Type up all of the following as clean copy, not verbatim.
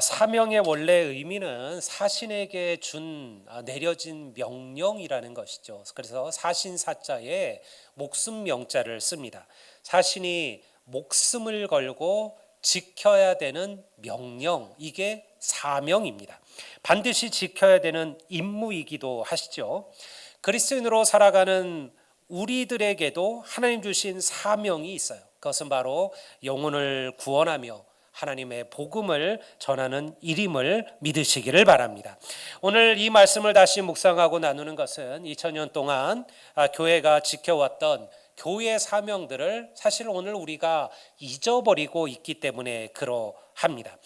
사명의 원래 의미는 사신에게 내려진 명령이라는 것이죠. 그래서 사신사자에 목숨 명자를 씁니다. 사신이 목숨을 걸고 지켜야 되는 명령, 이게 사명입니다. 반드시 지켜야 되는 임무이기도 하시죠. 그리스도인으로 살아가는 우리들에게도 하나님 주신 사명이 있어요. 그것은 바로 영혼을 구원하며 하나님의 복음을 전하는 일임을 믿으시기를 바랍니다. 오늘 이 말씀을 다시 묵상하고 나누는 것은 2000년 동안 교회가 지켜왔던 교회의 사명들을 사실 오늘 우리가 잊어버리고 있기 때문에 그러합니다.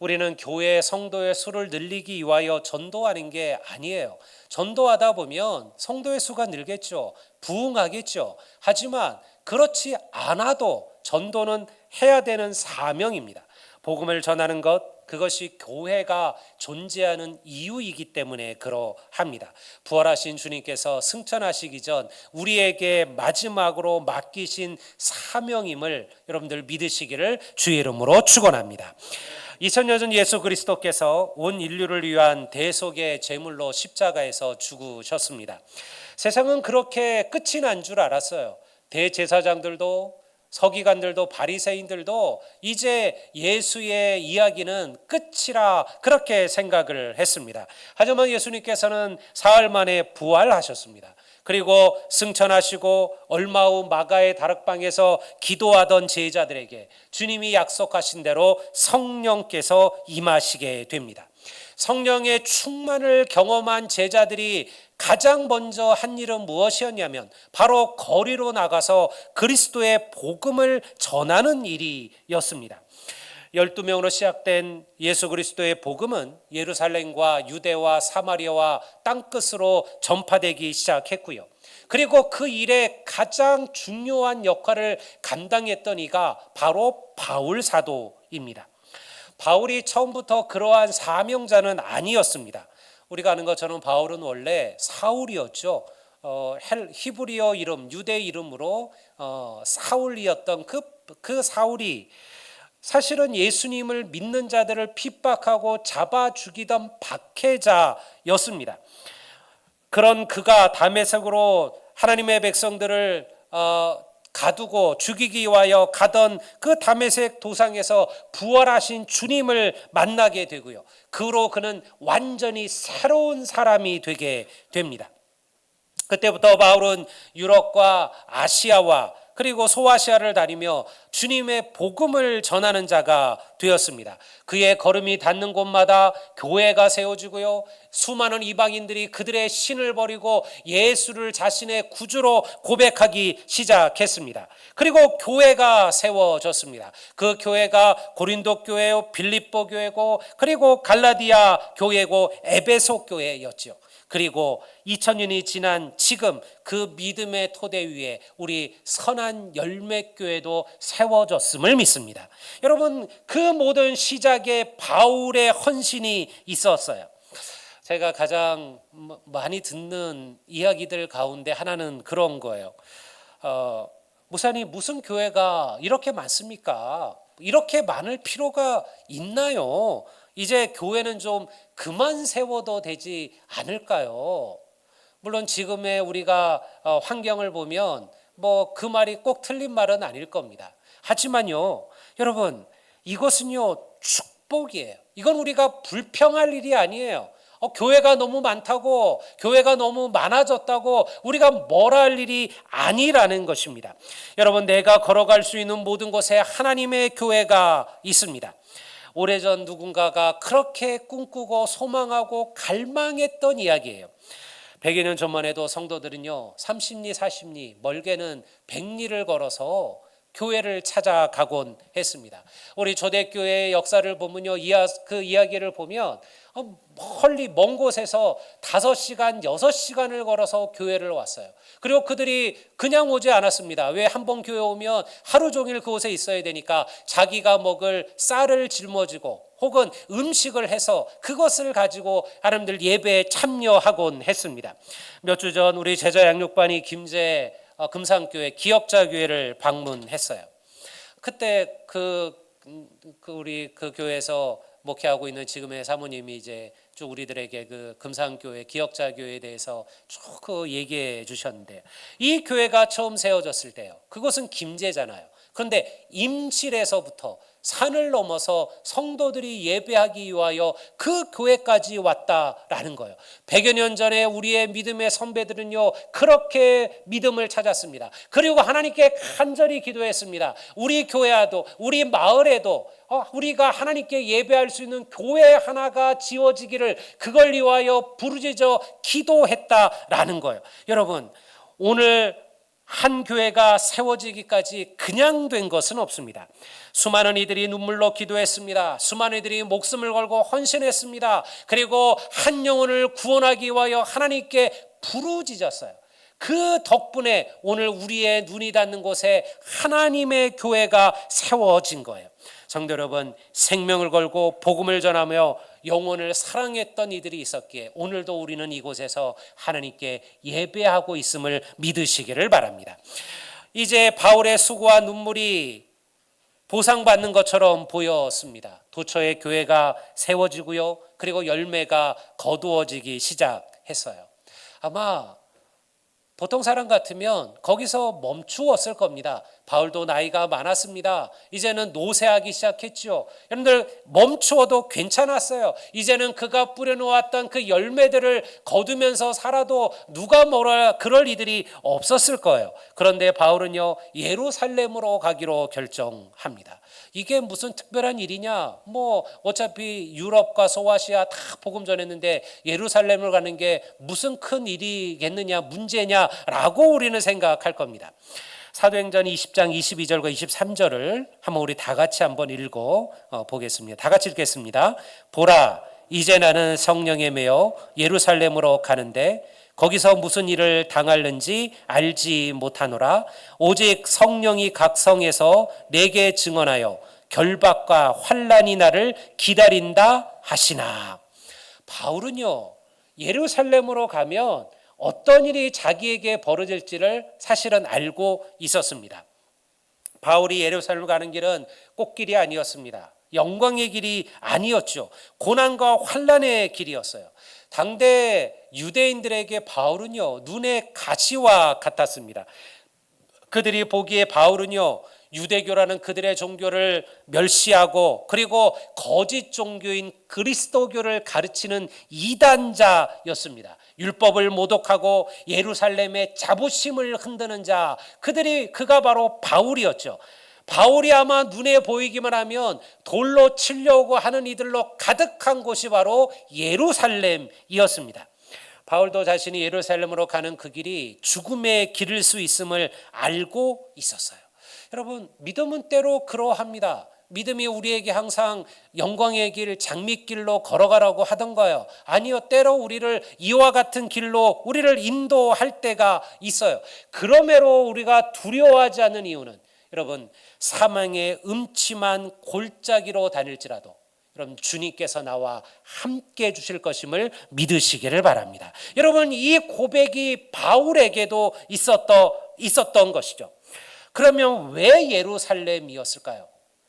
우리는 교회 성도의 수를 늘리기 위하여 전도하는 게 아니에요. 전도하다 보면 성도의 수가 늘겠죠. 부흥하겠죠. 하지만 그렇지 않아도 전도는 해야 되는 사명입니다. 복음을 전하는 것, 그것이 교회가 존재하는 이유이기 때문에 그러합니다. 부활하신 주님께서 승천하시기 전 우리에게 마지막으로 맡기신 사명임을 여러분들 믿으시기를 주의 이름으로 축원합니다. 2000년 전 예수 그리스도께서 온 인류를 위한 대속의 제물로 십자가에서 죽으셨습니다. 세상은 그렇게 끝이 난 줄 알았어요. 대제사장들도 서기관들도 바리새인들도 이제 예수의 이야기는 끝이라 그렇게 생각을 했습니다. 하지만 예수님께서는 사흘 만에 부활하셨습니다. 그리고 승천하시고 얼마 후 마가의 다락방에서 기도하던 제자들에게 주님이 약속하신 대로 성령께서 임하시게 됩니다. 성령의 충만을 경험한 제자들이 가장 먼저 한 일은 무엇이었냐면 바로 거리로 나가서 그리스도의 복음을 전하는 일이었습니다. 12명으로 시작된 예수 그리스도의 복음은 예루살렘과 유대와 사마리아와 땅끝으로 전파되기 시작했고요. 그리고 그 일에 가장 중요한 역할을 감당했던 이가 바로 바울 사도입니다. 바울이 처음부터 그러한 사명자는 아니었습니다. 우리가 아는 것처럼 바울은 원래 사울이었죠. 히브리어 이름, 유대 이름으로 사울이었던 그 사울이 사실은 예수님을 믿는 자들을 핍박하고 잡아 죽이던 박해자였습니다. 그런 그가 다메섹으로 하나님의 백성들을 가두고 죽이기 위하여 가던 그 다메섹 도상에서 부활하신 주님을 만나게 되고요. 그로 그는 완전히 새로운 사람이 되게 됩니다. 그때부터 바울은 유럽과 아시아와 그리고 소아시아를 다니며 주님의 복음을 전하는 자가 되었습니다. 그의 걸음이 닿는 곳마다 교회가 세워지고요. 수많은 이방인들이 그들의 신을 버리고 예수를 자신의 구주로 고백하기 시작했습니다. 그리고 교회가 세워졌습니다. 그 교회가 고린도 교회요, 빌립보 교회고 그리고 갈라디아 교회고 에베소 교회였죠. 그리고 2000년이 지난 지금 그 믿음의 토대 위에 우리 선한 열매교회도 세워졌음을 믿습니다. 여러분, 그 모든 시작에 바울의 헌신이 있었어요. 제가 가장 많이 듣는 이야기들 가운데 하나는 그런 거예요. 목사님, 무슨 교회가 이렇게 많습니까? 이렇게 많을 필요가 있나요? 이제 교회는 좀 그만 세워도 되지 않을까요? 물론 지금의 우리가 환경을 보면 뭐 그 말이 꼭 틀린 말은 아닐 겁니다. 하지만요, 여러분, 이것은요 축복이에요. 이건 우리가 불평할 일이 아니에요. 교회가 너무 많다고, 교회가 너무 많아졌다고 우리가 뭐라 할 일이 아니라는 것입니다. 여러분, 내가 걸어갈 수 있는 모든 곳에 하나님의 교회가 있습니다. 오래전 누군가가 그렇게 꿈꾸고 소망하고 갈망했던 이야기예요. 100여 년 전만 해도 성도들은요 30리 40리 멀게는 100리를 걸어서 교회를 찾아가곤 했습니다. 우리 초대교회의 역사를 보면요 그 이야기를 보면 멀리 먼 곳에서 5시간 6시간을 걸어서 교회를 왔어요. 그리고 그들이 그냥 오지 않았습니다. 왜? 한 번 교회 오면 하루 종일 그곳에 있어야 되니까 자기가 먹을 쌀을 짊어지고 혹은 음식을 해서 그것을 가지고 하나님들 예배에 참여하곤 했습니다. 몇 주 전 우리 제자 양육반이 김제 금산교회 기역자교회를 방문했어요. 그때 그 우리 그 교회에서 목회하고 있는 지금의 사모님이 이제 쭉 우리들에게 그 금산교회 기역자 교회에 대해서 쭉 그 얘기해 주셨는데, 이 교회가 처음 세워졌을 때요, 그곳은 김제잖아요. 그런데 임실에서부터 산을 넘어서 성도들이 예배하기 위하여 그 교회까지 왔다라는 거예요. 100여 년 전에 우리의 믿음의 선배들은요, 그렇게 믿음을 찾았습니다. 그리고 하나님께 간절히 기도했습니다. 우리 교회도, 우리 마을에도 우리가 하나님께 예배할 수 있는 교회 하나가 지어지기를, 그걸 위하여 부르짖어 기도했다라는 거예요. 여러분, 오늘 한 교회가 세워지기까지 그냥 된 것은 없습니다. 수많은 이들이 눈물로 기도했습니다. 수많은 이들이 목숨을 걸고 헌신했습니다. 그리고 한 영혼을 구원하기 위하여 하나님께 부르짖었어요. 그 덕분에 오늘 우리의 눈이 닿는 곳에 하나님의 교회가 세워진 거예요. 성도 여러분, 생명을 걸고 복음을 전하며 영혼을 사랑했던 이들이 있었기에 오늘도 우리는 이곳에서 하나님께 예배하고 있음을 믿으시기를 바랍니다. 이제 바울의 수고와 눈물이 보상받는 것처럼 보였습니다. 도처에 교회가 세워지고요, 그리고 열매가 거두어지기 시작했어요. 아마 보통 사람 같으면 거기서 멈추었을 겁니다. 바울도 나이가 많았습니다. 이제는 노쇠하기 시작했죠. 여러분들, 멈추어도 괜찮았어요. 이제는 그가 뿌려놓았던 그 열매들을 거두면서 살아도 누가 뭐라 그럴 이들이 없었을 거예요. 그런데 바울은요, 예루살렘으로 가기로 결정합니다. 이게 무슨 특별한 일이냐? 어차피 유럽과 소아시아 다 복음 전했는데 예루살렘을 가는 게 무슨 큰 일이겠느냐, 문제냐라고 우리는 생각할 겁니다. 사도행전 20장 22절과 23절을 한번 우리 다 같이 한번 읽어 보겠습니다. 다 같이 읽겠습니다. 보라, 이제 나는 성령에 매여 예루살렘으로 가는데 거기서 무슨 일을 당할는지 알지 못하노라. 오직 성령이 각 성에서 내게 증언하여 결박과 환난이 나를 기다린다 하시나. 바울은요, 예루살렘으로 가면 어떤 일이 자기에게 벌어질지를 사실은 알고 있었습니다. 바울이 예루살렘 가는 길은 꽃길이 아니었습니다. 영광의 길이 아니었죠. 고난과 환난의 길이었어요. 당대 유대인들에게 바울은요, 눈의 가시와 같았습니다. 그들이 보기에 바울은요, 유대교라는 그들의 종교를 멸시하고 그리고 거짓 종교인 그리스도교를 가르치는 이단자였습니다. 율법을 모독하고 예루살렘의 자부심을 흔드는 자, 그가 바로 바울이었죠. 바울이 아마 눈에 보이기만 하면 돌로 치려고 하는 이들로 가득한 곳이 바로 예루살렘이었습니다. 바울도 자신이 예루살렘으로 가는 그 길이 죽음의 길일 수 있음을 알고 있었어요. 여러분, 믿음은 때로 그러합니다. 믿음이 우리에게 항상 영광의 길, 장밋길로 걸어가라고 하던가요? 아니요, 때로 우리를 이와 같은 길로 우리를 인도할 때가 있어요. 그러므로 우리가 두려워하지 않는 이유는, 여러분, 사망의 음침한 골짜기로 다닐지라도 여러분, 주님께서 나와 함께 해주실 것임을 믿으시기를 바랍니다. 여러분, 이 고백이 바울에게도 있었던 것이죠. 그러면 왜 예루살렘이었을까요?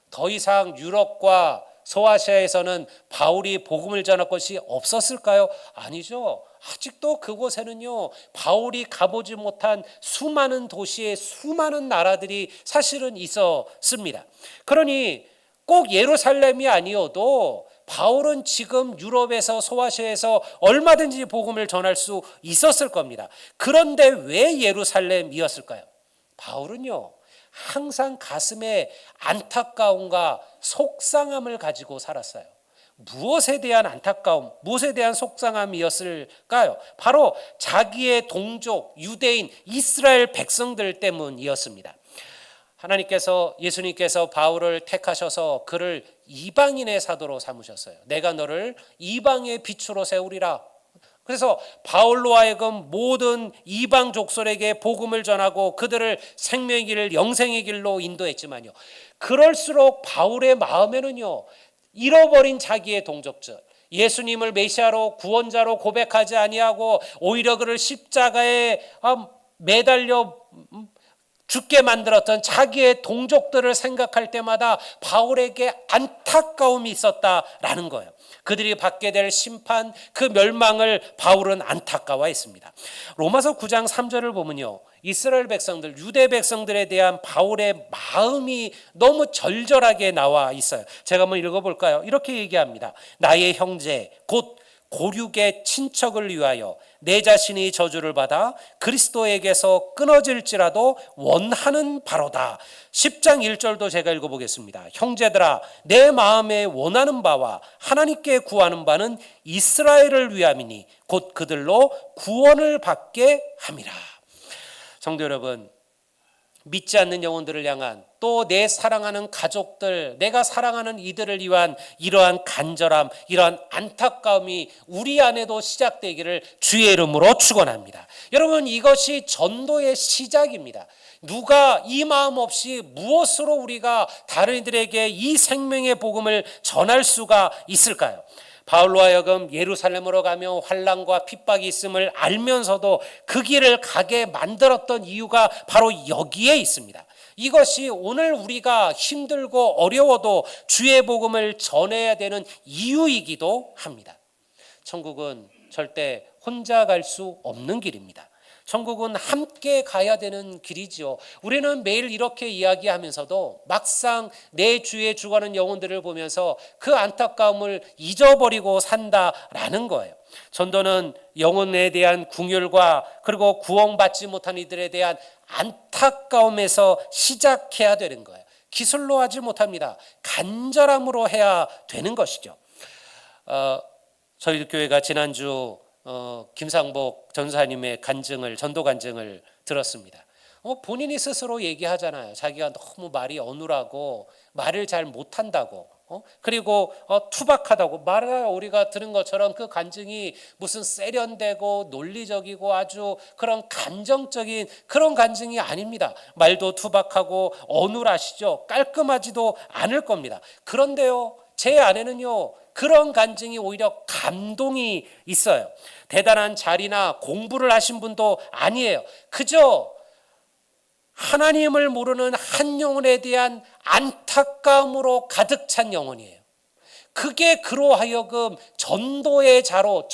더 이상 유럽과 소아시아에서는 바울이 복음을 전할 것이 없었을까요? 아니죠. 아직도 그곳에는요, 바울이 가보지 못한 수많은 도시의 수많은 나라들이 사실은 있었습니다. 그러니 꼭 예루살렘이 아니어도 바울은 지금 유럽에서 소아시아에서 얼마든지 복음을 전할 수 있었을 겁니다. 그런데 왜 예루살렘이었을까요? 바울은요, 항상 가슴에 안타까움과 속상함을 가지고 살았어요. 무엇에 대한 안타까움, 무엇에 대한 속상함이었을까요? 바로 자기의 동족, 유대인, 이스라엘 백성들 때문이었습니다. 예수님께서 바울을 택하셔서 그를 이방인의 사도로 삼으셨어요. 내가 너를 이방의 빛으로 세우리라. 그래서 바울로 하여금 모든 이방 족속에게 복음을 전하고 그들을 생명의 길, 영생의 길로 인도했지만요, 그럴수록 바울의 마음에는요, 잃어버린 자기의 동족들, 예수님을 메시아로 구원자로 고백하지 아니하고 오히려 그를 십자가에 매달려 죽게 만들었던 자기의 동족들을 생각할 때마다 바울에게 안타까움이 있었다라는 거예요. 그들이 받게 될 심판, 그 멸망을 바울은 안타까워했습니다. 로마서 9장 3절을 보면요, 이스라엘 백성들, 유대 백성들에 대한 바울의 마음이 너무 절절하게 나와 있어요. 제가 한번 읽어볼까요? 이렇게 얘기합니다. 나의 형제 곧 고륙의 친척을 위하여 내 자신이 저주를 받아 그리스도에게서 끊어질지라도 원하는 바로다. 10장 1절도 제가 읽어보겠습니다. 형제들아, 내 마음에 원하는 바와 하나님께 구하는 바는 이스라엘을 위함이니 곧 그들로 구원을 받게 함이라. 성도 여러분, 믿지 않는 영혼들을 향한, 또 내 사랑하는 가족들, 내가 사랑하는 이들을 위한 이러한 간절함, 이러한 안타까움이 우리 안에도 시작되기를 주의 이름으로 축원합니다. 여러분, 이것이 전도의 시작입니다. 누가 이 마음 없이 무엇으로 우리가 다른 이들에게 이 생명의 복음을 전할 수가 있을까요? 바울로 하여금 예루살렘으로 가며 환난과 핍박이 있음을 알면서도 그 길을 가게 만들었던 이유가 바로 여기에 있습니다. 이것이 오늘 우리가 힘들고 어려워도 주의 복음을 전해야 되는 이유이기도 합니다. 천국은 절대 혼자 갈 수 없는 길입니다. 천국은 함께 가야 되는 길이지요. 우리는 매일 이렇게 이야기하면서도 막상 내 주위에 죽어가는 영혼들을 보면서 그 안타까움을 잊어버리고 산다라는 거예요. 전도는 영혼에 대한 궁율과 그리고 구원받지 못한 이들에 대한 안타까움에서 시작해야 되는 거예요. 기술로 하지 못합니다. 간절함으로 해야 되는 것이죠. 저희 교회가 지난주 김상복 전사님의 전도 간증을 들었습니다. 본인이 스스로 얘기하잖아요. 자기가 너무 말이 어눌하고 말을 잘 못한다고, 그리고 투박하다고. 우리가 들은 것처럼 그 간증이 무슨 세련되고 논리적이고 아주 그런 감정적인 그런 간증이 아닙니다. 말도 투박하고 어눌하시죠. 깔끔하지도 않을 겁니다. 그런데요, 제 안에는요, 그런 간증이 오히려 감동이 있어요. 대단한 자리나 공부를 하신 분도 아니에요. 그저 하나님을 모르는 한 영혼에 대한 안타까움으로 가득 찬 영혼이에요. 그게 그로 하여금 전도자로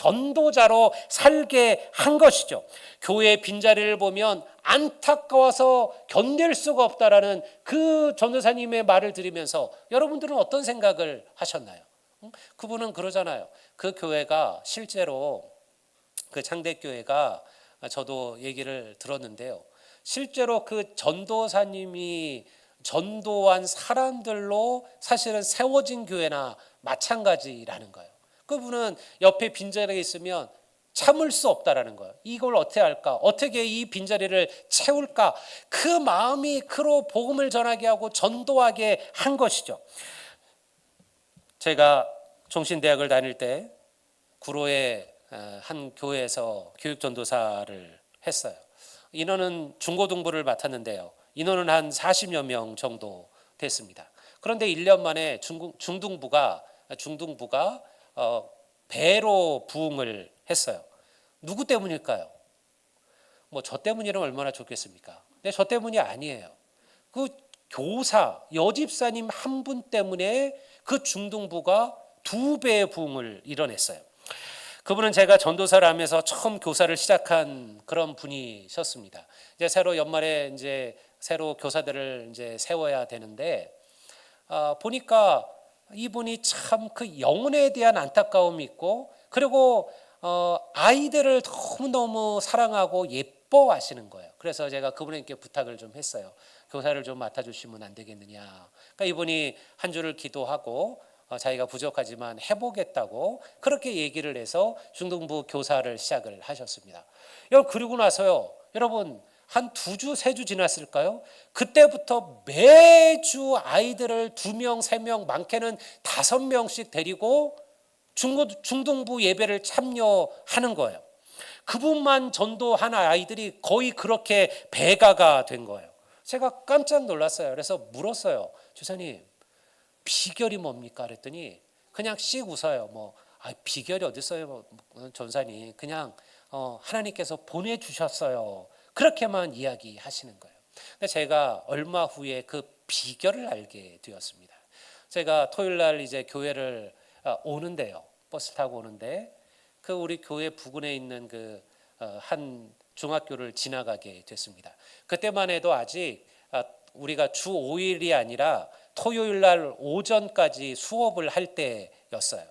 살게 한 것이죠. 교회의 빈자리를 보면 안타까워서 견딜 수가 없다라는 그 전도사님의 말을 들으면서 여러분들은 어떤 생각을 하셨나요? 그분은 그러잖아요. 그 교회가 실제로, 그 창대교회가, 저도 얘기를 들었는데요, 실제로 그 전도사님이 전도한 사람들로 사실은 세워진 교회나 마찬가지라는 거예요. 그분은 옆에 빈자리가 있으면 참을 수 없다라는 거예요. 이걸 어떻게 할까? 어떻게 이 빈자리를 채울까? 그 마음이 그로 복음을 전하게 하고 전도하게 한 것이죠. 제가 종신대학을 다닐 때 구로의 한 교회에서 교육전도사를 했어요. 인원은 중고등부를 맡았는데요, 인원은 한 40여 명 정도 됐습니다. 그런데 1년 만에 중등부가 배로 부흥을 했어요. 누구 때문일까요? 저 때문이라면 얼마나 좋겠습니까? 근데 저 때문이 아니에요. 그 교사, 여집사님 한 분 때문에 그 중등부가 2배의 부흥을 이뤄냈어요. 그분은 제가 전도사를 하면서 처음 교사를 시작한 그런 분이셨습니다. 이제 새로 연말에 이제 새로 교사들을 이제 세워야 되는데, 보니까 이분이 참 그 영혼에 대한 안타까움이 있고, 그리고 아이들을 너무너무 사랑하고 예뻐하시는 거예요. 그래서 제가 그분에게 부탁을 좀 했어요. 교사를 좀 맡아주시면 안 되겠느냐. 그러니까 이분이 한 주를 기도하고 자기가 부족하지만 해보겠다고 그렇게 얘기를 해서 중등부 교사를 시작을 하셨습니다. 그리고 나서요, 여러분, 한 2주, 3주 지났을까요? 그때부터 매주 아이들을 2명, 3명, 많게는 5명씩 데리고 중등부 예배를 참여하는 거예요. 그분만 전도한 아이들이 거의 그렇게 배가가 된 거예요. 제가 깜짝 놀랐어요. 그래서 물었어요. 주사님, 비결이 뭡니까? 그랬더니 그냥 씩 웃어요. 비결이 어디 있어요, 전사님. 그냥 하나님께서 보내주셨어요. 그렇게만 이야기하시는 거예요. 근데 제가 얼마 후에 그 비결을 알게 되었습니다. 제가 토요일 날 이제 교회를 오는데요. 버스 타고 오는데 그 우리 교회 부근에 있는 그 한 중학교를 지나가게 됐습니다. 그때만 해도 아직 우리가 주 5일이 아니라 토요일 날 오전까지 수업을 할 때였어요.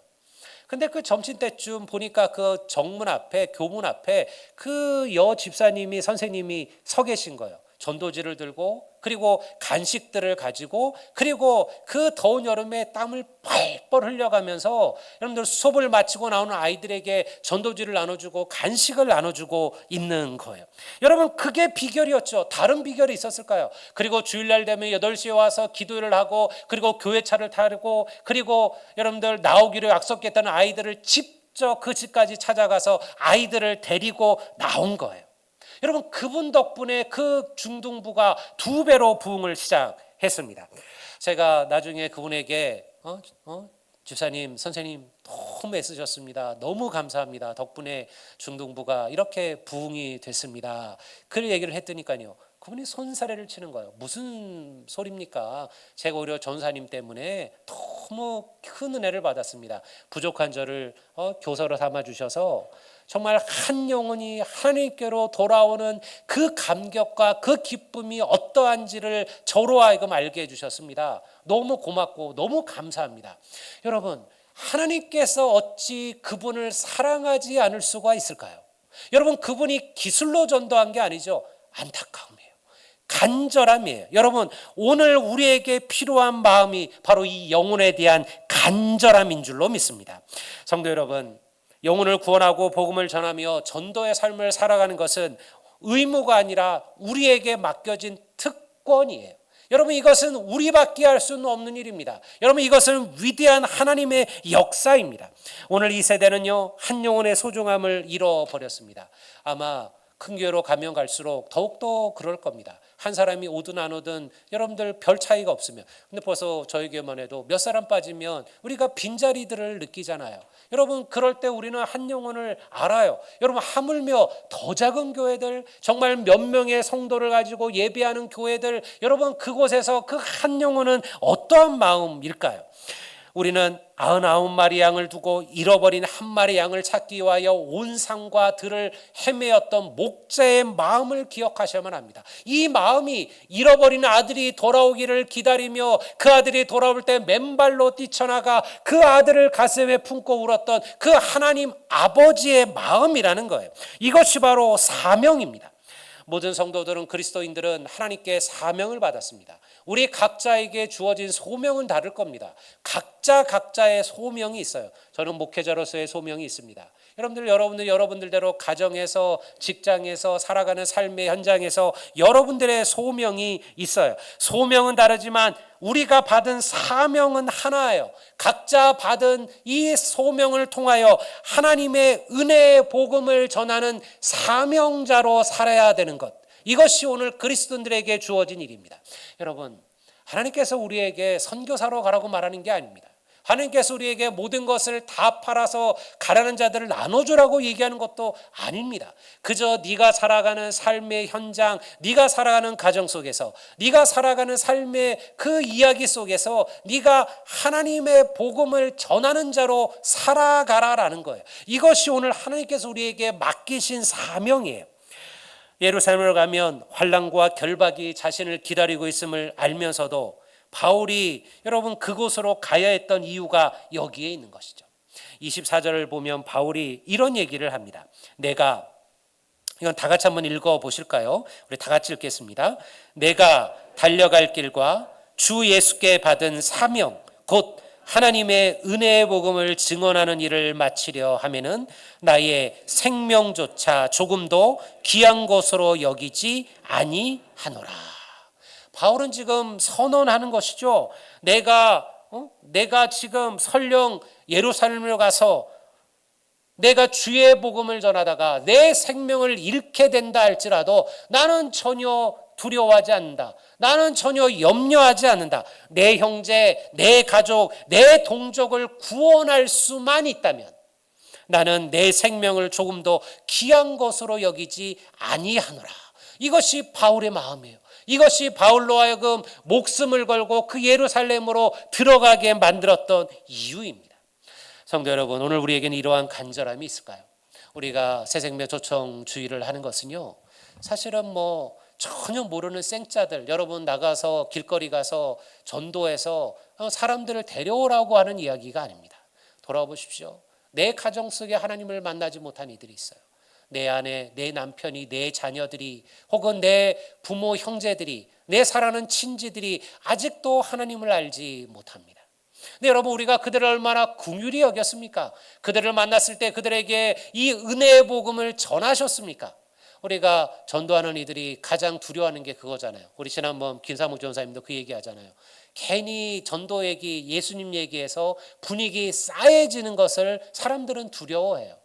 근데 그 점심 때쯤 보니까 그 정문 앞에, 교문 앞에 그 여 집사님이, 선생님이 서 계신 거예요. 전도지를 들고, 그리고 간식들을 가지고, 그리고 그 더운 여름에 땀을 뻘뻘 흘려가면서 여러분들 수업을 마치고 나오는 아이들에게 전도지를 나눠주고 간식을 나눠주고 있는 거예요. 여러분, 그게 비결이었죠. 다른 비결이 있었을까요? 그리고 주일날 되면 8시에 와서 기도를 하고, 그리고 교회차를 타고, 그리고 여러분들 나오기로 약속했던 아이들을 직접 그 집까지 찾아가서 아이들을 데리고 나온 거예요. 여러분, 그분 덕분에 그 중등부가 2배로 부흥을 시작했습니다. 제가 나중에 그분에게 집사님, 선생님 너무 애쓰셨습니다. 너무 감사합니다. 덕분에 중등부가 이렇게 부흥이 됐습니다. 그 얘기를 했더니까요, 그분이 손사래를 치는 거예요. 무슨 소리입니까? 제가 오히려 전사님 때문에 너무 큰 은혜를 받았습니다. 부족한 저를 교사로 삼아주셔서 정말 한 영혼이 하나님께로 돌아오는 그 감격과 그 기쁨이 어떠한지를 저로 하여금 알게 해주셨습니다. 너무 고맙고 너무 감사합니다. 여러분, 하나님께서 어찌 그분을 사랑하지 않을 수가 있을까요? 여러분, 그분이 기술로 전도한 게 아니죠. 안타까움이에요. 간절함이에요. 여러분, 오늘 우리에게 필요한 마음이 바로 이 영혼에 대한 간절함인 줄로 믿습니다. 성도 여러분, 영혼을 구원하고 복음을 전하며 전도의 삶을 살아가는 것은 의무가 아니라 우리에게 맡겨진 특권이에요. 여러분, 이것은 우리밖에 할 수는 없는 일입니다. 여러분, 이것은 위대한 하나님의 역사입니다. 오늘 이 세대는요, 한 영혼의 소중함을 잃어버렸습니다. 아마 큰 교회로 가면 갈수록 더욱더 그럴 겁니다. 한 사람이 오든 안 오든 여러분들 별 차이가 없으면, 근데 벌써 저희 교회만 해도 몇 사람 빠지면 우리가 빈자리들을 느끼잖아요. 여러분, 그럴 때 우리는 한 영혼을 알아요. 여러분, 하물며 더 작은 교회들, 정말 몇 명의 성도를 가지고 예배하는 교회들, 여러분, 그곳에서 그 한 영혼은 어떠한 마음일까요? 우리는 99마리 양을 두고 잃어버린 한 마리 양을 찾기 위하여 온 산과 들을 헤매었던 목자의 마음을 기억하셔야만 합니다. 이 마음이 잃어버린 아들이 돌아오기를 기다리며 그 아들이 돌아올 때 맨발로 뛰쳐나가 그 아들을 가슴에 품고 울었던 그 하나님 아버지의 마음이라는 거예요. 이것이 바로 사명입니다. 모든 성도들은, 그리스도인들은 하나님께 사명을 받았습니다. 우리 각자에게 주어진 소명은 다를 겁니다. 각자의 소명이 있어요. 저는 목회자로서의 소명이 있습니다. 여러분들대로 가정에서, 직장에서, 살아가는 삶의 현장에서 여러분들의 소명이 있어요. 소명은 다르지만 우리가 받은 사명은 하나예요. 각자 받은 이 소명을 통하여 하나님의 은혜의 복음을 전하는 사명자로 살아야 되는 것, 이것이 오늘 그리스도인들에게 주어진 일입니다. 여러분, 하나님께서 우리에게 선교사로 가라고 말하는 게 아닙니다. 하나님께서 우리에게 모든 것을 다 팔아서 가난한 자들을 나눠주라고 얘기하는 것도 아닙니다. 그저 네가 살아가는 삶의 현장, 네가 살아가는 가정 속에서, 네가 살아가는 삶의 그 이야기 속에서 네가 하나님의 복음을 전하는 자로 살아가라라는 거예요. 이것이 오늘 하나님께서 우리에게 맡기신 사명이에요. 예루살렘을 가면 환난과 결박이 자신을 기다리고 있음을 알면서도 바울이 여러분 그곳으로 가야 했던 이유가 여기에 있는 것이죠. 24절을 보면 바울이 이런 얘기를 합니다. 이건 다 같이 한번 읽어 보실까요? 우리 다 같이 읽겠습니다. 내가 달려갈 길과 주 예수께 받은 사명, 곧 하나님의 은혜의 복음을 증언하는 일을 마치려 하면은 나의 생명조차 조금도 귀한 것으로 여기지 아니하노라. 바울은 지금 선언하는 것이죠. 내가 지금 설령 예루살렘을 가서 내가 주의 복음을 전하다가 내 생명을 잃게 된다 할지라도 나는 전혀 두려워하지 않는다. 나는 전혀 염려하지 않는다. 내 형제, 내 가족, 내 동족을 구원할 수만 있다면 나는 내 생명을 조금도 귀한 것으로 여기지 아니하노라. 이것이 바울의 마음이에요. 이것이 바울로 하여금 목숨을 걸고 그 예루살렘으로 들어가게 만들었던 이유입니다. 성도 여러분, 오늘 우리에게는 이러한 간절함이 있을까요? 우리가 새생명 초청 주의를 하는 것은요, 사실은 전혀 모르는 생짜들, 여러분 나가서 길거리 가서 전도해서 사람들을 데려오라고 하는 이야기가 아닙니다. 돌아보십시오. 내 가정 속에 하나님을 만나지 못한 이들이 있어요. 내 아내, 내 남편이, 내 자녀들이, 혹은 내 부모, 형제들이, 내 사랑하는 친지들이 아직도 하나님을 알지 못합니다. 근데 여러분, 우리가 그들을 얼마나 긍휼히 여겼습니까? 그들을 만났을 때 그들에게 이 은혜의 복음을 전하셨습니까? 우리가 전도하는 이들이 가장 두려워하는 게 그거잖아요. 우리 지난번 김사목 전사님도 그 얘기 하잖아요. 괜히 전도 얘기, 예수님 얘기해서 분위기 싸해지는 것을 사람들은 두려워해요.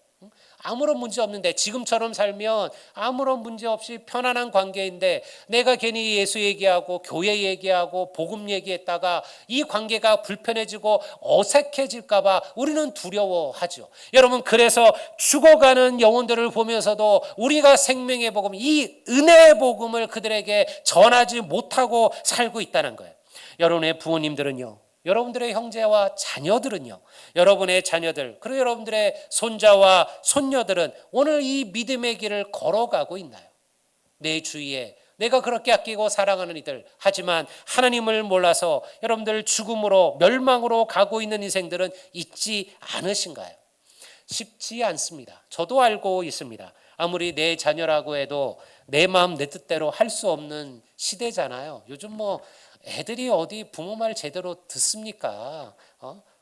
아무런 문제 없는데, 지금처럼 살면 아무런 문제 없이 편안한 관계인데, 내가 괜히 예수 얘기하고 교회 얘기하고 복음 얘기했다가 이 관계가 불편해지고 어색해질까 봐 우리는 두려워하죠. 여러분, 그래서 죽어가는 영혼들을 보면서도 우리가 생명의 복음, 이 은혜의 복음을 그들에게 전하지 못하고 살고 있다는 거예요. 여러분의 부모님들은요, 여러분들의 형제와 자녀들은요, 여러분의 자녀들, 그리고 여러분들의 손자와 손녀들은 오늘 이 믿음의 길을 걸어가고 있나요? 내 주위에 내가 그렇게 아끼고 사랑하는 이들, 하지만 하나님을 몰라서 여러분들 죽음으로, 멸망으로 가고 있는 인생들은 있지 않으신가요? 쉽지 않습니다. 저도 알고 있습니다. 아무리 내 자녀라고 해도 내 마음 내 뜻대로 할 수 없는 시대잖아요. 요즘 애들이 어디 부모 말 제대로 듣습니까?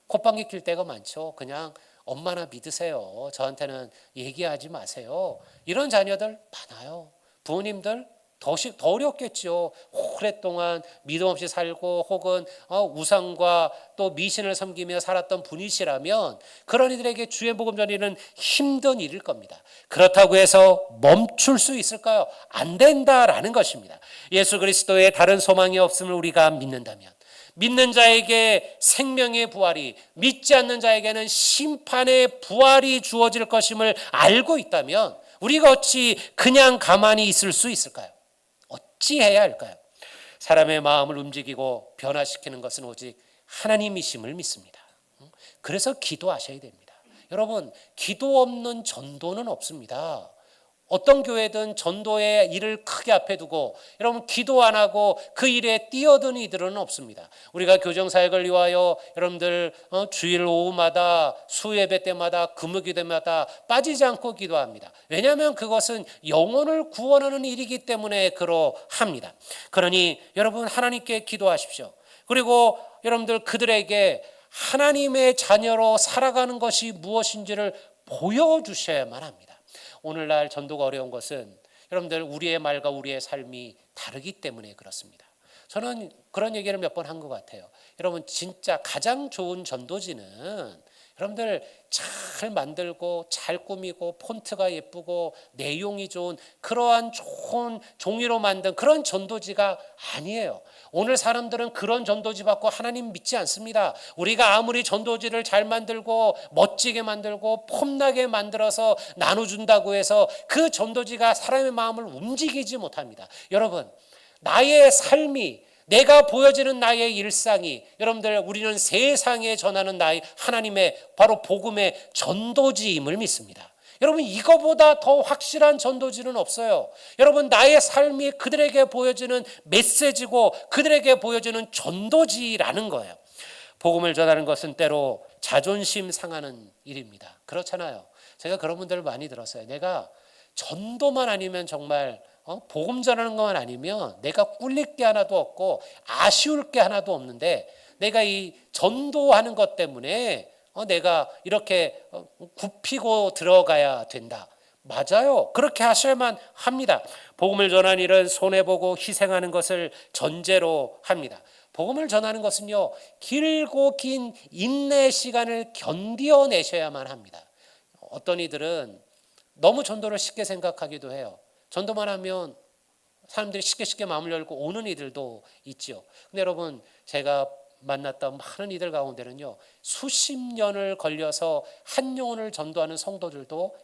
콧방귀 낄 때가 많죠. 그냥 엄마나 믿으세요. 저한테는 얘기하지 마세요. 이런 자녀들 많아요. 부모님들 더 어렵겠죠. 오랫동안 믿음 없이 살고 혹은 우상과 또 미신을 섬기며 살았던 분이시라면 그런 이들에게 주의 복음 전이는 힘든 일일 겁니다. 그렇다고 해서 멈출 수 있을까요? 안 된다라는 것입니다. 예수 그리스도의 다른 소망이 없음을 우리가 믿는다면, 믿는 자에게 생명의 부활이, 믿지 않는 자에게는 심판의 부활이 주어질 것임을 알고 있다면 우리가 어찌 그냥 가만히 있을 수 있을까요? 어찌해야 할까요? 사람의 마음을 움직이고 변화시키는 것은 오직 하나님이심을 믿습니다. 그래서 기도하셔야 됩니다. 여러분, 기도 없는 전도는 없습니다. 어떤 교회든 전도의 일을 크게 앞에 두고 여러분 기도 안 하고 그 일에 뛰어든 이들은 없습니다. 우리가 교정사역을 위하여 여러분들 주일 오후마다 수예배 때마다 금요기도마다 빠지지 않고 기도합니다. 왜냐하면 그것은 영혼을 구원하는 일이기 때문에 그러합니다. 그러니 여러분 하나님께 기도하십시오. 그리고 여러분들 그들에게 하나님의 자녀로 살아가는 것이 무엇인지를 보여주셔야만 합니다. 오늘날 전도가 어려운 것은 여러분들 우리의 말과 우리의 삶이 다르기 때문에 그렇습니다. 저는 그런 얘기를 몇 번 한 것 같아요. 여러분 진짜 가장 좋은 전도지는 여러분들 잘 만들고 잘 꾸미고 폰트가 예쁘고 내용이 좋은 그러한 좋은 종이로 만든 그런 전도지가 아니에요. 오늘 사람들은 그런 전도지 받고 하나님 믿지 않습니다. 우리가 아무리 전도지를 잘 만들고 멋지게 만들고 폼나게 만들어서 나눠준다고 해서 그 전도지가 사람의 마음을 움직이지 못합니다. 여러분, 나의 삶이, 내가 보여지는 나의 일상이, 여러분들 우리는 세상에 전하는 나의 하나님의 바로 복음의 전도지임을 믿습니다. 여러분, 이거보다 더 확실한 전도지는 없어요. 여러분, 나의 삶이 그들에게 보여지는 메시지고 그들에게 보여지는 전도지라는 거예요. 복음을 전하는 것은 때로 자존심 상하는 일입니다. 그렇잖아요. 제가 그런 분들을 많이 들었어요. 내가 전도만 아니면 정말 복음 전하는 것만 아니면 내가 꿀릴 게 하나도 없고 아쉬울 게 하나도 없는데 내가 이 전도하는 것 때문에 내가 이렇게 굽히고 들어가야 된다. 맞아요. 그렇게 하셔야만 합니다. 복음을 전하는 일은 손해보고 희생하는 것을 전제로 합니다. 복음을 전하는 것은요, 길고 긴 인내 시간을 견뎌내셔야만 합니다. 어떤 이들은 너무 전도를 쉽게 생각하기도 해요. 전도만 하면 사람들이 쉽게 마음을 열고 오는 이들도 있죠. 근데 여러분, 제가 만났던 많은 이들 가운데는요, 수십 년을 걸려서 한 영혼을 전도하는 성도들도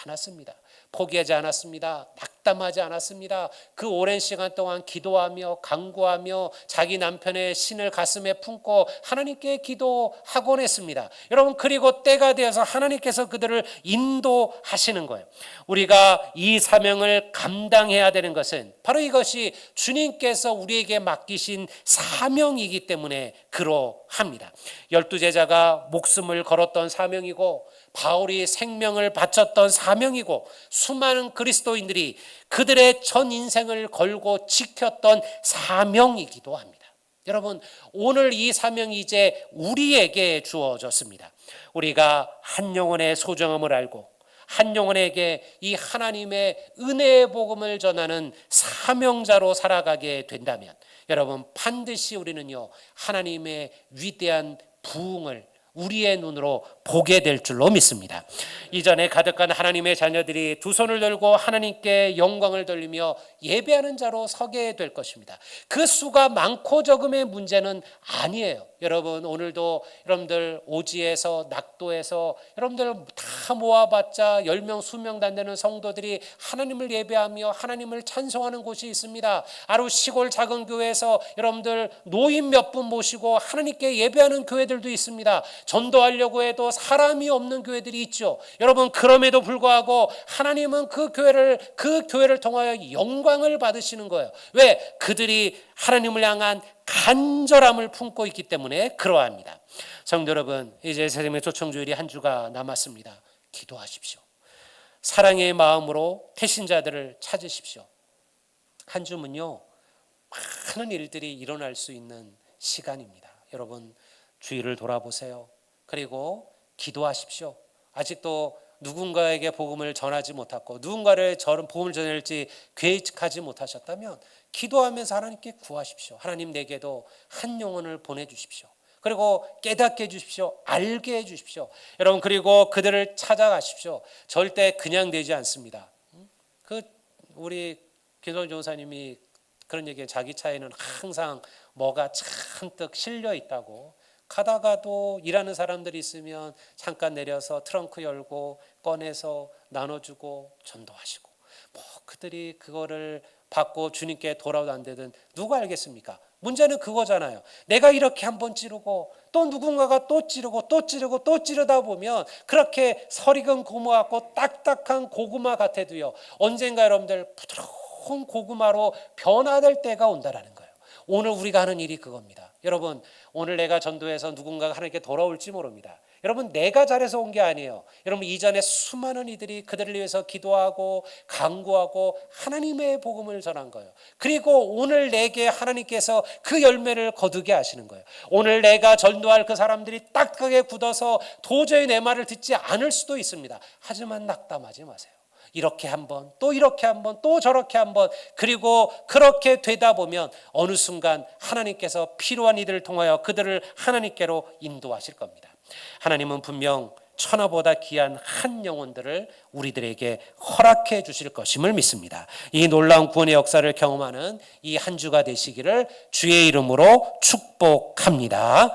많았습니다. 포기하지 않았습니다. 낙담하지 않았습니다. 그 오랜 시간 동안 기도하며 간구하며 자기 남편의 신을 가슴에 품고 하나님께 기도하곤 했습니다. 여러분, 그리고 때가 되어서 하나님께서 그들을 인도하시는 거예요. 우리가 이 사명을 감당해야 되는 것은 바로 이것이 주님께서 우리에게 맡기신 사명이기 때문에 그러합니다. 12제자가 목숨을 걸었던 사명이고 바울이 생명을 바쳤던 사명이고 수많은 그리스도인들이 그들의 전 인생을 걸고 지켰던 사명이기도 합니다. 여러분, 오늘 이 사명이 이제 우리에게 주어졌습니다. 우리가 한 영혼의 소중함을 알고 한 영혼에게 이 하나님의 은혜의 복음을 전하는 사명자로 살아가게 된다면 여러분, 반드시 우리는요 하나님의 위대한 부흥을 우리의 눈으로 보게 될 줄로 믿습니다. 이전에 가득한 하나님의 자녀들이 두 손을 들고 하나님께 영광을 돌리며 예배하는 자로 서게 될 것입니다. 그 수가 많고 적음의 문제는 아니에요. 여러분, 오늘도 여러분들 오지에서 낙도에서 여러분들 다 모아봤자 10명 수명도 안 되는 성도들이 하나님을 예배하며 하나님을 찬송하는 곳이 있습니다. 아루 시골 작은 교회에서 여러분들 노인 몇 분 모시고 하나님께 예배하는 교회들도 있습니다. 전도하려고 해도 사람이 없는 교회들이 있죠. 여러분, 그럼에도 불구하고 하나님은 그 교회를 통하여 영광을 받으시는 거예요. 왜? 그들이 하나님을 향한 간절함을 품고 있기 때문에 그러합니다. 성도 여러분, 이제 세상의 초청주일이 한 주가 남았습니다. 기도하십시오. 사랑의 마음으로 태신자들을 찾으십시오. 한 주면요 많은 일들이 일어날 수 있는 시간입니다. 여러분, 주위를 돌아보세요. 그리고 기도하십시오. 아직도 누군가에게 복음을 전하지 못하고 누군가를 복음을 전할지 계획하지 못하셨다면 기도하면서 하나님께 구하십시오. 하나님, 내게도 한 영혼을 보내주십시오. 그리고 깨닫게 해주십시오. 알게 해주십시오. 여러분, 그리고 그들을 찾아가십시오. 절대 그냥 되지 않습니다. 우리 김선 전사님이 그런 얘기에 자기 차에는 항상 뭐가 잔뜩 실려 있다고, 가다가도 일하는 사람들이 있으면 잠깐 내려서 트렁크 열고 꺼내서 나눠주고 전도하시고, 그들이 그거를 받고 주님께 돌아오도 안 되든 누가 알겠습니까? 문제는 그거잖아요. 내가 이렇게 한번 찌르고 또 누군가가 또 찌르고 또 찌르고 또 찌르다 보면 그렇게 설익은 고구마 같고 딱딱한 고구마 같아도요 언젠가 여러분들 부드러운 고구마로 변화될 때가 온다라는 거예요. 오늘 우리가 하는 일이 그겁니다. 여러분, 오늘 내가 전도해서 누군가가 하나님께 돌아올지 모릅니다. 여러분, 내가 잘해서 온 게 아니에요. 여러분, 이전에 수많은 이들이 그들을 위해서 기도하고 간구하고 하나님의 복음을 전한 거예요. 그리고 오늘 내게 하나님께서 그 열매를 거두게 하시는 거예요. 오늘 내가 전도할 그 사람들이 딱하게 굳어서 도저히 내 말을 듣지 않을 수도 있습니다. 하지만 낙담하지 마세요. 이렇게 한번 또 이렇게 한번 또 저렇게 한번, 그리고 그렇게 되다 보면 어느 순간 하나님께서 필요한 이들을 통하여 그들을 하나님께로 인도하실 겁니다. 하나님은 분명 천하보다 귀한 한 영혼들을 우리들에게 허락해 주실 것임을 믿습니다. 이 놀라운 구원의 역사를 경험하는 이 한 주가 되시기를 주의 이름으로 축복합니다.